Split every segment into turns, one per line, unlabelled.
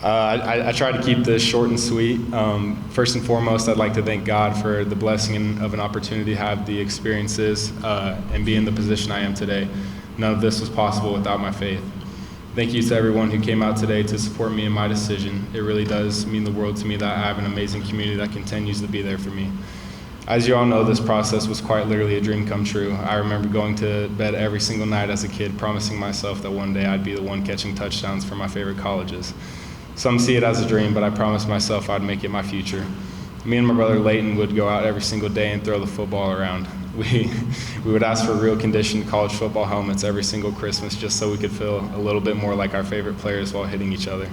I try to keep this short and sweet. First and foremost, I'd like to thank God for the blessing of an opportunity to have the experiences and be in the position I am today. None of this was possible without my faith. Thank you to everyone who came out today to support me in my decision. It really does mean the world to me that I have an amazing community that continues to be there for me. As you all know, this process was quite literally a dream come true. I remember going to bed every single night as a kid, promising myself that one day I'd be the one catching touchdowns for my favorite colleges. Some see it as a dream, but I promised myself I'd make it my future. Me and my brother Leighton would go out every single day and throw the football around. We would ask for real conditioned college football helmets every single Christmas just so we could feel a little bit more like our favorite players while hitting each other.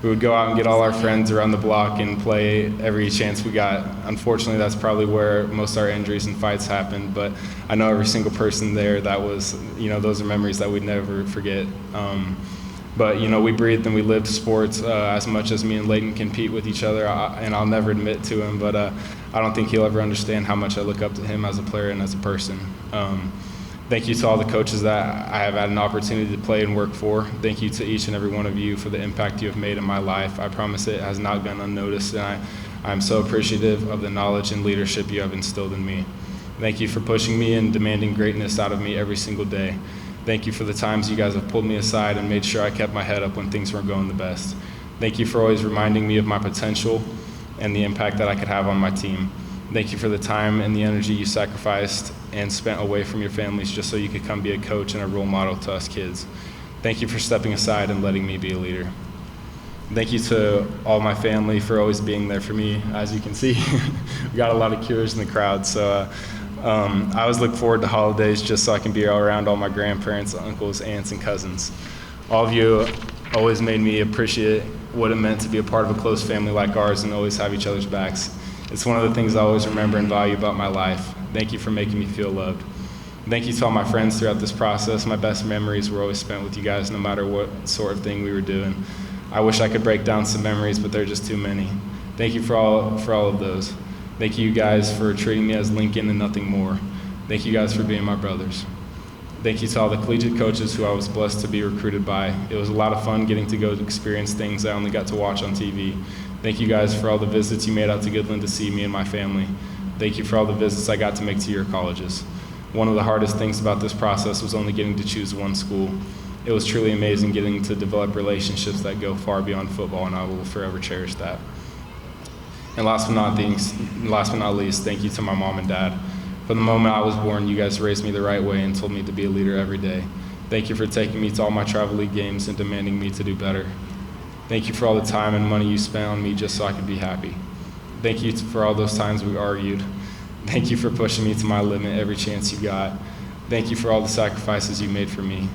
We would go out and get all our friends around the block and play every chance we got. Unfortunately, that's probably where most of our injuries and fights happened, but I know every single person there, that was, those are memories that we'd never forget. But we breathed and we lived sports as much as me and Leighton compete with each other, and I'll never admit to him, but I don't think he'll ever understand how much I look up to him as a player and as a person. Thank you to all the coaches that I have had an opportunity to play and work for. Thank you to each and every one of you for the impact you have made in my life. I promise it has not gone unnoticed, and I'm so appreciative of the knowledge and leadership you have instilled in me. Thank you for pushing me and demanding greatness out of me every single day. Thank you for the times you guys have pulled me aside and made sure I kept my head up when things weren't going the best. Thank you for always reminding me of my potential and the impact that I could have on my team. Thank you for the time and the energy you sacrificed and spent away from your families just so you could come be a coach and a role model to us kids. Thank you for stepping aside and letting me be a leader. Thank you to all my family for always being there for me. As you can see, we got a lot of Cures in the crowd, so I always look forward to holidays just so I can be around all my grandparents, uncles, aunts, and cousins. All of you always made me appreciate what it meant to be a part of a close family like ours and always have each other's backs. It's one of the things I always remember and value about my life. Thank you for making me feel loved. Thank you to all my friends throughout this process. My best memories were always spent with you guys, no matter what sort of thing we were doing. I wish I could break down some memories, but they're just too many. Thank you for all of those. Thank you guys for treating me as Lincoln and nothing more. Thank you guys for being my brothers. Thank you to all the collegiate coaches who I was blessed to be recruited by. It was a lot of fun getting to go to experience things I only got to watch on TV. Thank you guys for all the visits you made out to Goodland to see me and my family. Thank you for all the visits I got to make to your colleges. One of the hardest things about this process was only getting to choose one school. It was truly amazing getting to develop relationships that go far beyond football, and I will forever cherish that. And last but not least, thank you to my mom and dad. From the moment I was born, you guys raised me the right way and told me to be a leader every day. Thank you for taking me to all my travel league games and demanding me to do better. Thank you for all the time and money you spent on me just so I could be happy. Thank you for all those times we argued. Thank you for pushing me to my limit every chance you got. Thank you for all the sacrifices you made for me.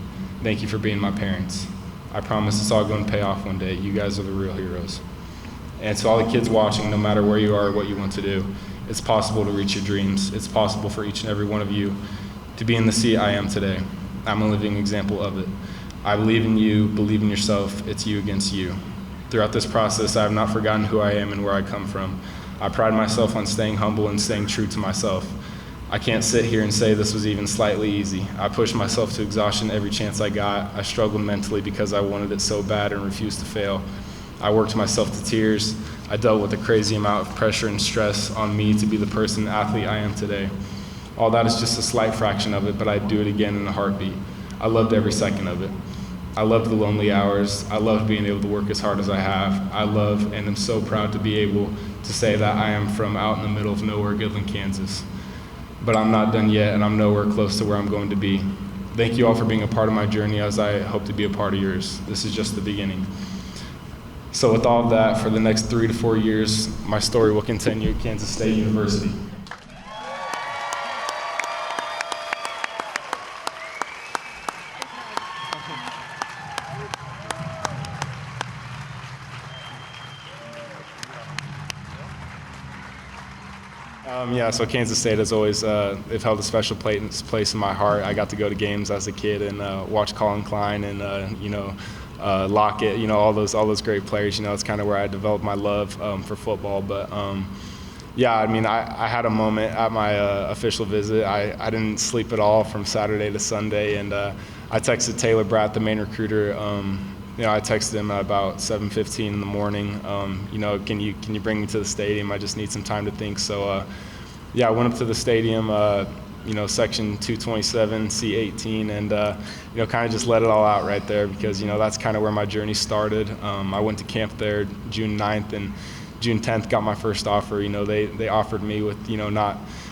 Thank you for being my parents. I promise it's all going to pay off one day. You guys are the real heroes. And to all the kids watching, no matter where you are or what you want to do, it's possible to reach your dreams. It's possible for each and every one of you to be in the seat I am today. I'm a living example of it. I believe in you, believe in yourself. It's you against you. Throughout this process, I have not forgotten who I am and where I come from. I pride myself on staying humble and staying true to myself. I can't sit here and say this was even slightly easy. I pushed myself to exhaustion every chance I got. I struggled mentally because I wanted it so bad and refused to fail. I worked myself to tears. I dealt with a crazy amount of pressure and stress on me to be the person and athlete I am today. All that is just a slight fraction of it, but I'd do it again in a heartbeat. I loved every second of it. I loved the lonely hours. I loved being able to work as hard as I have. I love and am so proud to be able to say that I am from out in the middle of nowhere, Goodland, Kansas. But I'm not done yet, and I'm nowhere close to where I'm going to be. Thank you all for being a part of my journey, as I hope to be a part of yours. This is just the beginning. So with all of that, for the next 3 to 4 years, my story will continue at Kansas State University. So Kansas State has always they've held a special place in my heart. I got to go to games as a kid and watch Colin Klein and Lockett, all those great players. It's kind of where I developed my love for football. But I had a moment at my official visit. I didn't sleep at all from Saturday to Sunday, and I texted Taylor Bratt, the main recruiter, I texted him at about 7:15 in the morning. Can you bring me to the stadium? I just need some time to think. So, I went up to the stadium. Section 227, C18, and kind of just let it all out right there, because that's kind of where my journey started. I went to camp there June 9th, and June 10th got my first offer. They offered me with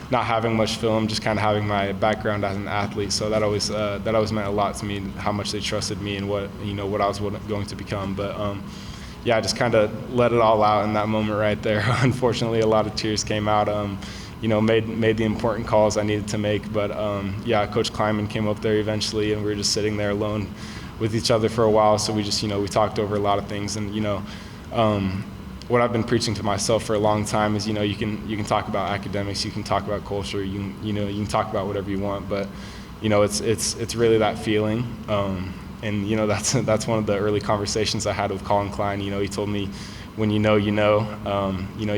not having much film, just kind of having my background as an athlete. So that always meant a lot to me, how much they trusted me and what I was going to become. But I just kind of let it all out in that moment right there. Unfortunately, a lot of tears came out. Made the important calls I needed to make. But Coach Klieman came up there eventually, and we were just sitting there alone with each other for a while. So we just we talked over a lot of things, and what I've been preaching to myself for a long time is you can talk about academics, you can talk about culture, you can talk about whatever you want, but it's really that feeling. And that's one of the early conversations I had with Colin Klein. He told me, when you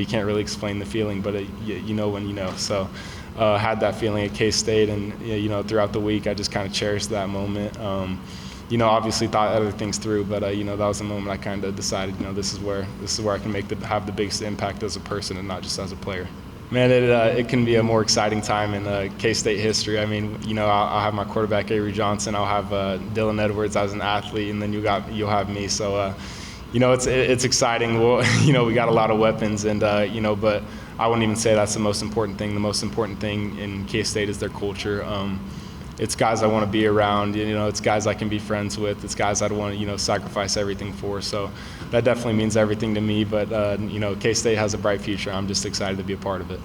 can't really explain the feeling, but when you know. So had that feeling at K-State, and throughout the week I just kind of cherished that moment. Obviously thought other things through, but that was the moment I kind of decided, this is where I can have the biggest impact as a person and not just as a player. Man, it can be a more exciting time in K-State history. I mean, I'll have my quarterback Avery Johnson, I'll have Dylan Edwards as an athlete, and then you'll have me. So it's exciting. Well, we got a lot of weapons, and but I wouldn't even say that's the most important thing. The most important thing in K-State is their culture. It's guys I want to be around. It's guys I can be friends with. It's guys I'd want to sacrifice everything for. So that definitely means everything to me. But K-State has a bright future. I'm just excited to be a part of it.